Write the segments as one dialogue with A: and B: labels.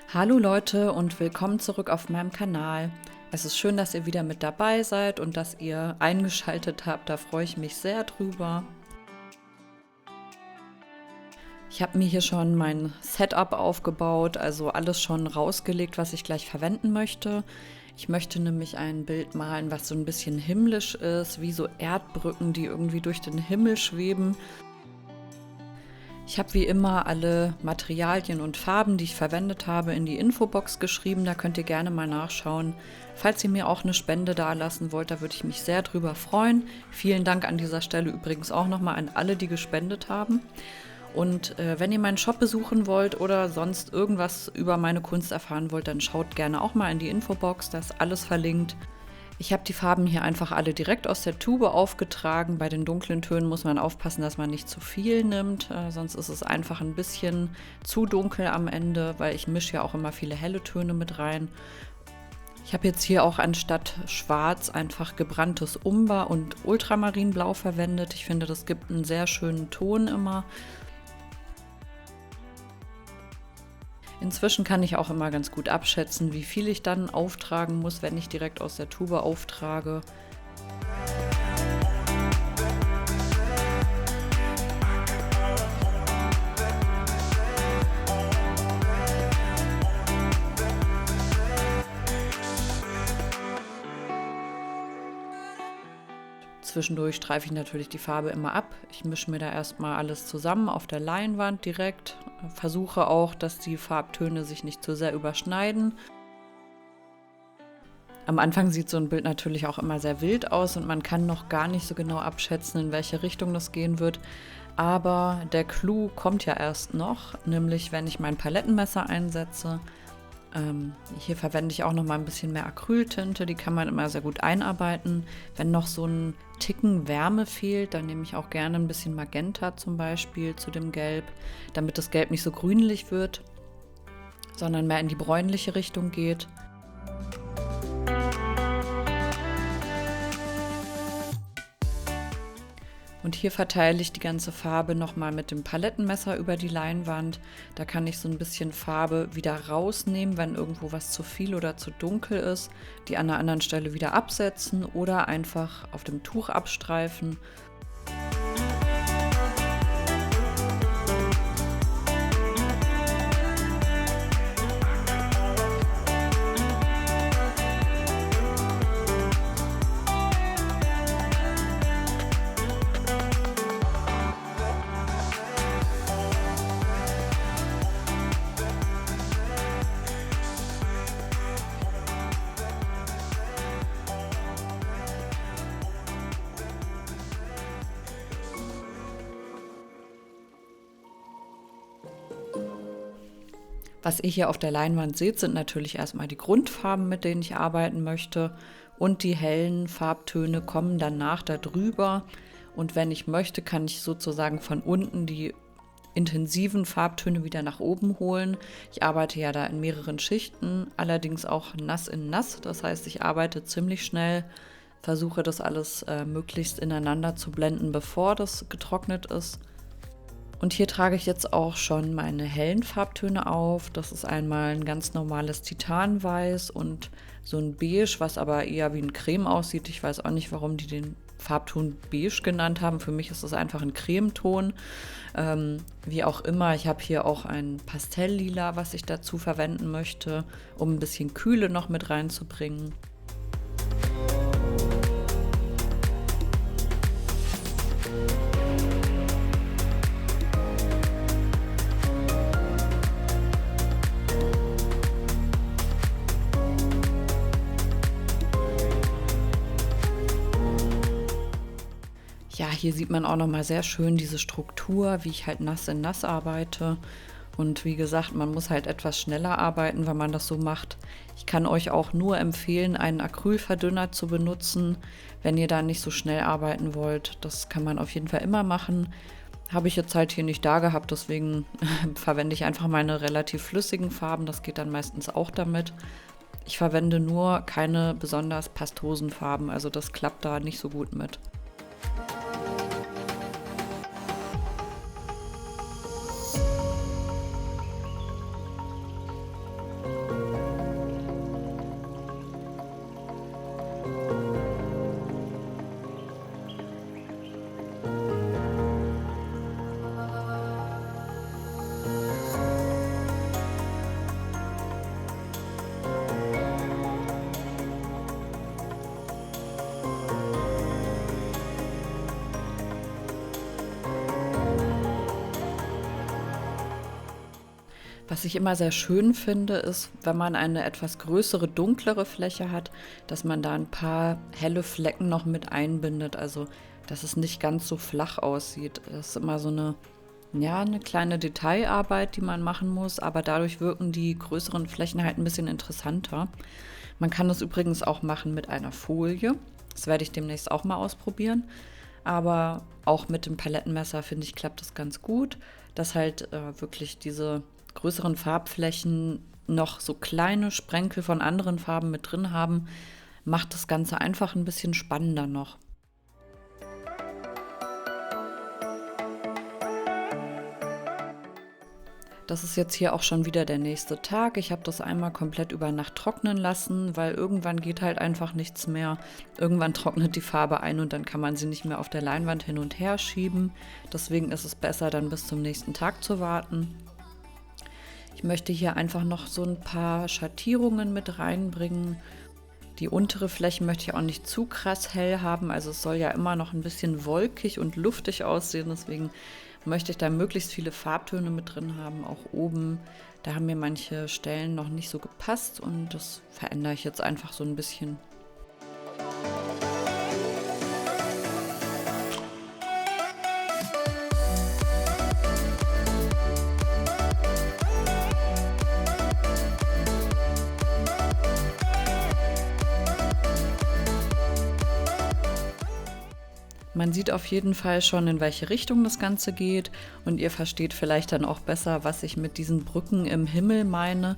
A: Hallo Leute und willkommen zurück auf meinem Kanal. Es ist schön, dass ihr wieder mit dabei seid und dass ihr eingeschaltet habt. Da freue ich mich sehr drüber. Ich habe mir hier schon mein Setup aufgebaut, also alles schon rausgelegt, was ich gleich verwenden möchte. Ich möchte nämlich ein Bild malen, was so ein bisschen himmlisch ist, wie so Erdbrücken, die irgendwie durch den Himmel schweben. Ich habe wie immer alle Materialien und Farben, die ich verwendet habe, in die Infobox geschrieben. Da könnt ihr gerne mal nachschauen. Falls ihr mir auch eine Spende dalassen wollt, da würde ich mich sehr drüber freuen. Vielen Dank an dieser Stelle übrigens auch nochmal an alle, die gespendet haben. Und wenn ihr meinen Shop besuchen wollt oder sonst irgendwas über meine Kunst erfahren wollt, dann schaut gerne auch mal in die Infobox, da ist alles verlinkt. Ich habe die Farben hier einfach alle direkt aus der Tube aufgetragen. Bei den dunklen Tönen muss man aufpassen, dass man nicht zu viel nimmt, sonst ist es einfach ein bisschen zu dunkel am Ende, weil ich mische ja auch immer viele helle Töne mit rein. Ich habe jetzt hier auch anstatt Schwarz einfach gebranntes Umber und Ultramarinblau verwendet. Ich finde, das gibt einen sehr schönen Ton immer. Inzwischen kann ich auch immer ganz gut abschätzen, wie viel ich dann auftragen muss, wenn ich direkt aus der Tube auftrage. Zwischendurch streife ich natürlich die Farbe immer ab. Ich mische mir da erstmal alles zusammen auf der Leinwand direkt. Versuche auch, dass die Farbtöne sich nicht zu sehr überschneiden. Am Anfang sieht so ein Bild natürlich auch immer sehr wild aus und man kann noch gar nicht so genau abschätzen, in welche Richtung das gehen wird. Aber der Clou kommt ja erst noch, nämlich wenn ich mein Palettenmesser einsetze. Hier verwende ich auch noch mal ein bisschen mehr Acryltinte, die kann man immer sehr gut einarbeiten. Wenn noch so ein Ticken Wärme fehlt, dann nehme ich auch gerne ein bisschen Magenta zum Beispiel zu dem Gelb, damit das Gelb nicht so grünlich wird, sondern mehr in die bräunliche Richtung geht. Und hier verteile ich die ganze Farbe nochmal mit dem Palettenmesser über die Leinwand. Da kann ich so ein bisschen Farbe wieder rausnehmen, wenn irgendwo was zu viel oder zu dunkel ist. Die an einer anderen Stelle wieder absetzen oder einfach auf dem Tuch abstreifen. Was ihr hier auf der Leinwand seht, sind natürlich erstmal die Grundfarben, mit denen ich arbeiten möchte. Und die hellen Farbtöne kommen danach darüber. Und wenn ich möchte, kann ich sozusagen von unten die intensiven Farbtöne wieder nach oben holen. Ich arbeite ja da in mehreren Schichten, allerdings auch nass in nass. Das heißt, ich arbeite ziemlich schnell, versuche das alles möglichst ineinander zu blenden, bevor das getrocknet ist. Und hier trage ich jetzt auch schon meine hellen Farbtöne auf. Das ist einmal ein ganz normales Titanweiß und so ein Beige, was aber eher wie ein Creme aussieht. Ich weiß auch nicht, warum die den Farbton Beige genannt haben. Für mich ist es einfach ein Cremeton. Wie auch immer, ich habe hier auch ein Pastelllila, was ich dazu verwenden möchte, um ein bisschen Kühle noch mit reinzubringen. Ja, hier sieht man auch noch mal sehr schön diese Struktur, wie ich halt nass in nass arbeite. Und wie gesagt, man muss halt etwas schneller arbeiten, wenn man das so macht. Ich kann euch auch nur empfehlen, einen Acrylverdünner zu benutzen, wenn ihr da nicht so schnell arbeiten wollt. Das kann man auf jeden Fall immer machen. Habe ich jetzt halt hier nicht da gehabt, deswegen verwende ich einfach meine relativ flüssigen Farben. Das geht dann meistens auch damit. Ich verwende nur keine besonders pastosen Farben, also das klappt da nicht so gut mit. Was ich immer sehr schön finde, ist, wenn man eine etwas größere, dunklere Fläche hat, dass man da ein paar helle Flecken noch mit einbindet. Also, dass es nicht ganz so flach aussieht. Das ist immer so eine kleine Detailarbeit, die man machen muss, aber dadurch wirken die größeren Flächen halt ein bisschen interessanter. Man kann das übrigens auch machen mit einer Folie. Das werde ich demnächst auch mal ausprobieren. Aber auch mit dem Palettenmesser, finde ich, klappt das ganz gut, dass halt wirklich diese größeren Farbflächen noch so kleine Sprenkel von anderen Farben mit drin haben, macht das Ganze einfach ein bisschen spannender noch. Das ist jetzt hier auch schon wieder der nächste Tag. Ich habe das einmal komplett über Nacht trocknen lassen, weil irgendwann geht halt einfach nichts mehr. Irgendwann trocknet die Farbe ein und dann kann man sie nicht mehr auf der Leinwand hin und her schieben. Deswegen ist es besser, dann bis zum nächsten Tag zu warten. Ich möchte hier einfach noch so ein paar Schattierungen mit reinbringen. Die untere Fläche möchte ich auch nicht zu krass hell haben, also es soll ja immer noch ein bisschen wolkig und luftig aussehen, deswegen möchte ich da möglichst viele Farbtöne mit drin haben, auch oben. Da haben mir manche Stellen noch nicht so gepasst und das verändere ich jetzt einfach so ein bisschen. Man sieht auf jeden Fall schon, in welche Richtung das Ganze geht und ihr versteht vielleicht dann auch besser, was ich mit diesen Brücken im Himmel meine.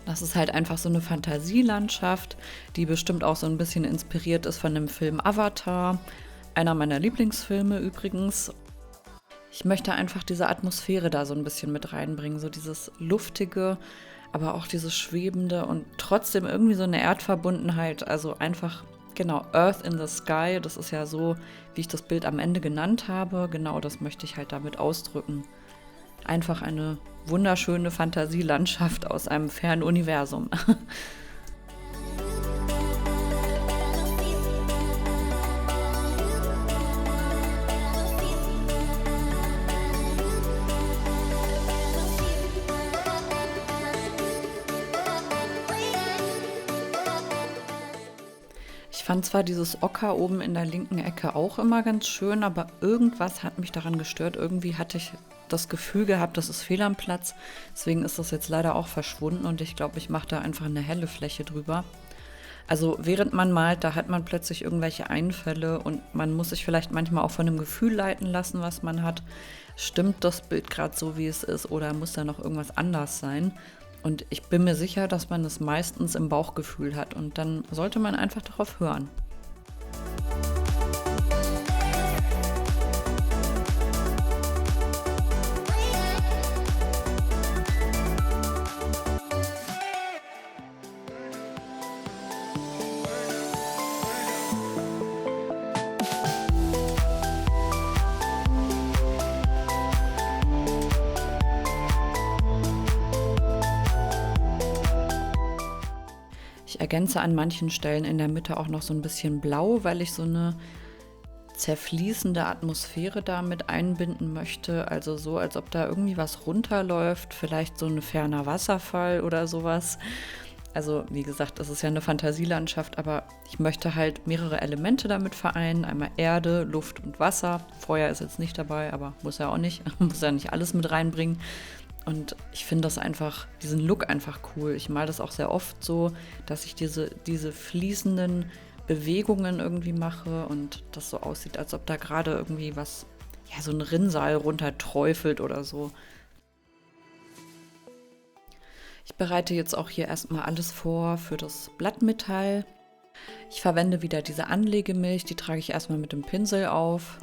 A: Das ist halt einfach so eine Fantasielandschaft, die bestimmt auch so ein bisschen inspiriert ist von dem Film Avatar, einer meiner Lieblingsfilme übrigens. Ich möchte einfach diese Atmosphäre da so ein bisschen mit reinbringen, so dieses Luftige, aber auch dieses Schwebende und trotzdem irgendwie so eine Erdverbundenheit, also einfach. Genau, Earth in the Sky, das ist ja so, wie ich das Bild am Ende genannt habe. Genau, das möchte ich halt damit ausdrücken. Einfach eine wunderschöne Fantasielandschaft aus einem fernen Universum. Ich fand zwar dieses Ocker oben in der linken Ecke auch immer ganz schön, aber irgendwas hat mich daran gestört. Irgendwie hatte ich das Gefühl gehabt, das ist fehl am Platz. Deswegen ist das jetzt leider auch verschwunden und ich glaube, ich mache da einfach eine helle Fläche drüber. Also während man malt, da hat man plötzlich irgendwelche Einfälle und man muss sich vielleicht manchmal auch von dem Gefühl leiten lassen, was man hat. Stimmt das Bild gerade so, wie es ist, oder muss da noch irgendwas anders sein? Und ich bin mir sicher, dass man es meistens im Bauchgefühl hat und dann sollte man einfach darauf hören. Ich ergänze an manchen Stellen in der Mitte auch noch so ein bisschen blau, weil ich so eine zerfließende Atmosphäre da mit einbinden möchte. Also so, als ob da irgendwie was runterläuft, vielleicht so ein ferner Wasserfall oder sowas. Also wie gesagt, es ist ja eine Fantasielandschaft, aber ich möchte halt mehrere Elemente damit vereinen. Einmal Erde, Luft und Wasser. Feuer ist jetzt nicht dabei, aber muss ja auch nicht. Muss ja nicht alles mit reinbringen. Und ich finde das einfach, diesen Look einfach cool. Ich male das auch sehr oft so, dass ich diese fließenden Bewegungen irgendwie mache und das so aussieht, als ob da gerade irgendwie was, ja, so ein Rinnsal runterträufelt oder so. Ich bereite jetzt auch hier erstmal alles vor für das Blattmetall. Ich verwende wieder diese Anlegemilch, die trage ich erstmal mit dem Pinsel auf.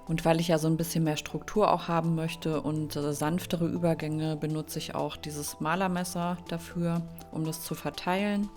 A: Und weil ich ja so ein bisschen mehr Struktur auch haben möchte und sanftere Übergänge, benutze ich auch dieses Malermesser dafür, um das zu verteilen.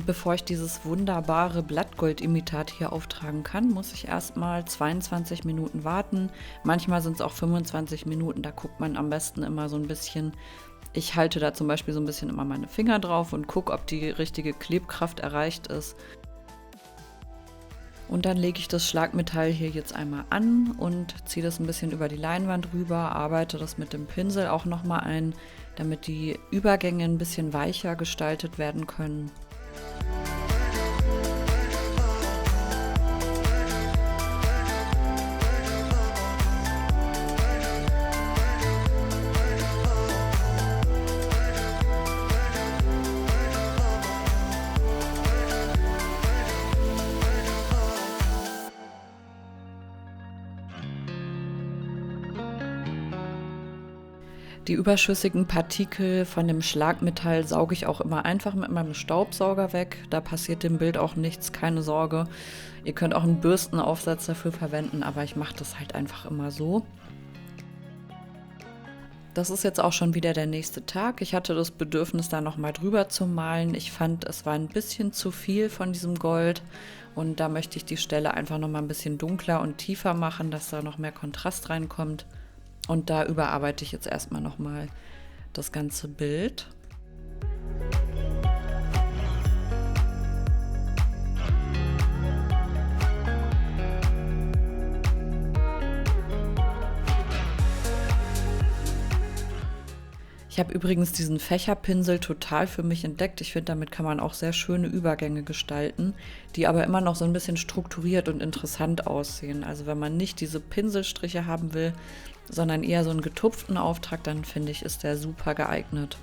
A: Und bevor ich dieses wunderbare Blattgold-Imitat hier auftragen kann, muss ich erstmal 22 Minuten warten. Manchmal sind es auch 25 Minuten, da guckt man am besten immer so ein bisschen. Ich halte da zum Beispiel so ein bisschen immer meine Finger drauf und gucke, ob die richtige Klebkraft erreicht ist. Und dann lege ich das Schlagmetall hier jetzt einmal an und ziehe das ein bisschen über die Leinwand rüber, arbeite das mit dem Pinsel auch nochmal ein, damit die Übergänge ein bisschen weicher gestaltet werden können. Die überschüssigen Partikel von dem Schlagmetall sauge ich auch immer einfach mit meinem Staubsauger weg. Da passiert dem Bild auch nichts, keine Sorge. Ihr könnt auch einen Bürstenaufsatz dafür verwenden, aber ich mache das halt einfach immer so. Das ist jetzt auch schon wieder der nächste Tag. Ich hatte das Bedürfnis, da nochmal drüber zu malen. Ich fand, es war ein bisschen zu viel von diesem Gold und da möchte ich die Stelle einfach nochmal ein bisschen dunkler und tiefer machen, dass da noch mehr Kontrast reinkommt. Und da überarbeite ich jetzt erstmal nochmal das ganze Bild. Ich habe übrigens diesen Fächerpinsel total für mich entdeckt. Ich finde, damit kann man auch sehr schöne Übergänge gestalten, die aber immer noch so ein bisschen strukturiert und interessant aussehen. Also wenn man nicht diese Pinselstriche haben will, sondern eher so einen getupften Auftrag, dann finde ich, ist der super geeignet.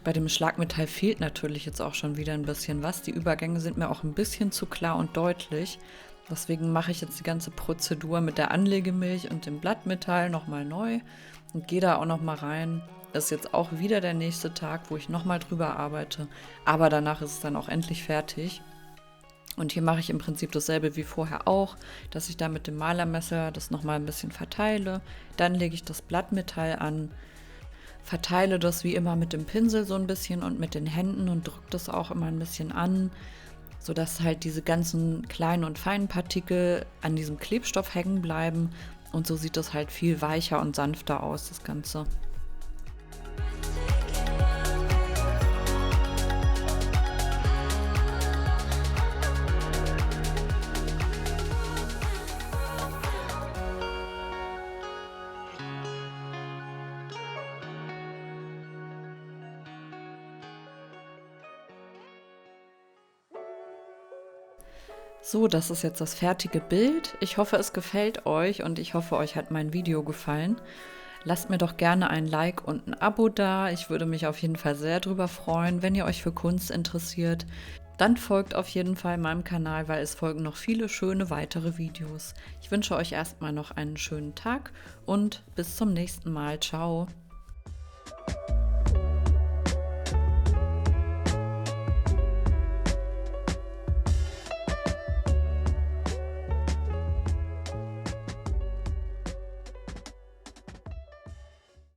A: Bei dem Schlagmetall fehlt natürlich jetzt auch schon wieder ein bisschen was. Die Übergänge sind mir auch ein bisschen zu klar und deutlich. Deswegen mache ich jetzt die ganze Prozedur mit der Anlegemilch und dem Blattmetall nochmal neu und gehe da auch nochmal rein. Das ist jetzt auch wieder der nächste Tag, wo ich nochmal drüber arbeite. Aber danach ist es dann auch endlich fertig. Und hier mache ich im Prinzip dasselbe wie vorher auch, dass ich da mit dem Malermesser das nochmal ein bisschen verteile. Dann lege ich das Blattmetall an, verteile das wie immer mit dem Pinsel so ein bisschen und mit den Händen und drücke das auch immer ein bisschen an, sodass halt diese ganzen kleinen und feinen Partikel an diesem Klebstoff hängen bleiben. Und so sieht das halt viel weicher und sanfter aus, das Ganze. So, das ist jetzt das fertige Bild. Ich hoffe, es gefällt euch und ich hoffe, euch hat mein Video gefallen. Lasst mir doch gerne ein Like und ein Abo da. Ich würde mich auf jeden Fall sehr drüber freuen, wenn ihr euch für Kunst interessiert. Dann folgt auf jeden Fall meinem Kanal, weil es folgen noch viele schöne weitere Videos. Ich wünsche euch erstmal noch einen schönen Tag und bis zum nächsten Mal. Ciao!